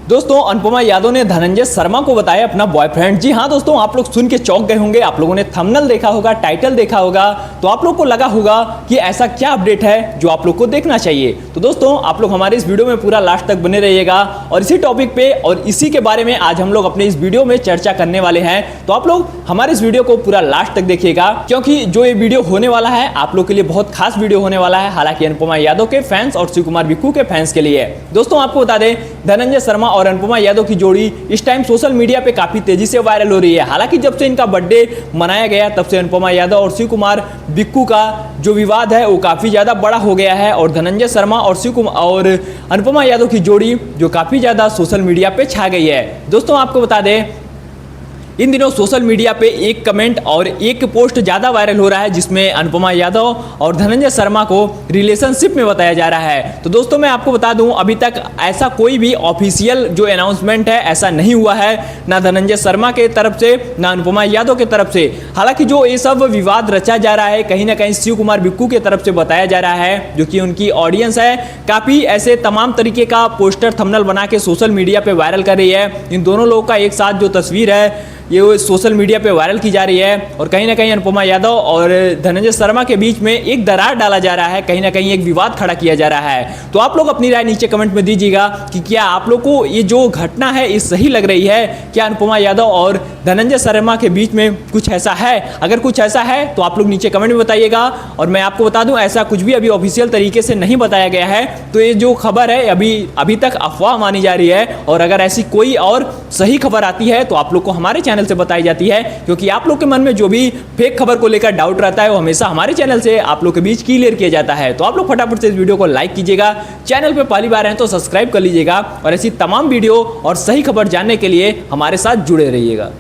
दोस्तों अनुपमा यादव ने धनंजय शर्मा को बताया अपना बॉयफ्रेंड। जी हाँ दोस्तों, आप लोग सुन के चौंक गए होंगे, आप लोगों ने थंबनेल देखा होगा, टाइटल देखा होगा, तो आप लोग को लगा होगा कि ऐसा क्या अपडेट है जो आप लोग को देखना चाहिए। तो दोस्तों आप लोग हमारे इस वीडियो में पूरा लास्ट तक बने रहिएगा और इसी टॉपिक पे और इसी के बारे में आज हम लोग अपने इस वीडियो में चर्चा करने वाले हैं। तो आप लोग हमारे इस वीडियो को पूरा लास्ट तक देखिएगा, क्योंकि जो ये वीडियो होने वाला है आप लोग के लिए बहुत खास वीडियो होने वाला है। हालांकि अनुपमा यादव के फैंस और शिव कुमार बिक्कू के फैंस के लिए। दोस्तों आपको बता दें, धनंजय शर्मा और अनुपमा यादव की जोड़ी इस टाइम सोशल मीडिया पे काफी तेजी से वायरल हो रही है। हालांकि जब से इनका बर्थडे मनाया गया तब से अनुपमा यादव और शिव कुमार बिक्कू का जो विवाद है वो काफी ज्यादा बड़ा हो गया है और धनंजय शर्मा और शिव कुमार और अनुपमा यादव की जोड़ी जो काफी ज्यादा सोशल मीडिया पे छा गई है। दोस्तों आपको बता दें, इन दिनों सोशल मीडिया पे एक कमेंट और एक पोस्ट ज़्यादा वायरल हो रहा है जिसमें अनुपमा यादव और धनंजय शर्मा को रिलेशनशिप में बताया जा रहा है। तो दोस्तों मैं आपको बता दूं, अभी तक ऐसा कोई भी ऑफिशियल जो अनाउंसमेंट है ऐसा नहीं हुआ है, ना धनंजय शर्मा के तरफ से ना अनुपमा यादव के तरफ से। हालांकि जो ये सब विवाद रचा जा रहा है कहीं ना कहीं शिव कुमार बिक्कू के तरफ से बताया जा रहा है, जो कि उनकी ऑडियंस है काफ़ी ऐसे तमाम तरीके का पोस्टर थंबनेल बना के सोशल मीडिया पर वायरल कर रही है। इन दोनों लोगों का एक साथ जो तस्वीर है ये सोशल मीडिया पे वायरल की जा रही है और कहीं ना कहीं अनुपमा यादव और धनंजय शर्मा के बीच में एक दरार डाला जा रहा है, कहीं ना कहीं एक विवाद खड़ा किया जा रहा है। तो आप लोग अपनी राय नीचे कमेंट में दीजिएगा कि क्या आप लोग को ये जो घटना है ये सही लग रही है, क्या अनुपमा यादव और धनंजय शर्मा के बीच में कुछ ऐसा है। अगर कुछ ऐसा है तो आप लोग नीचे कमेंट में बताइएगा। और मैं आपको बता दूं, ऐसा कुछ भी अभी ऑफिशियल तरीके से नहीं बताया गया है, तो ये जो खबर है अभी तक अफवाह मानी जा रही है। और अगर ऐसी कोई और सही खबर आती है तो आप लोग को हमारे चैनल से बताई जाती है, क्योंकि आप लोग के मन में जो भी फेक खबर को लेकर डाउट रहता है वो हमेशा हमारे चैनल से आप लोग के बीच क्लियर किया जाता है। तो आप लोग फटाफट से इस वीडियो को लाइक कीजिएगा, चैनल पे पहली बार हैं तो सब्सक्राइब कर लीजिएगा और ऐसी तमाम वीडियो और सही खबर जानने के लिए हमारे साथ जुड़े रहिएगा।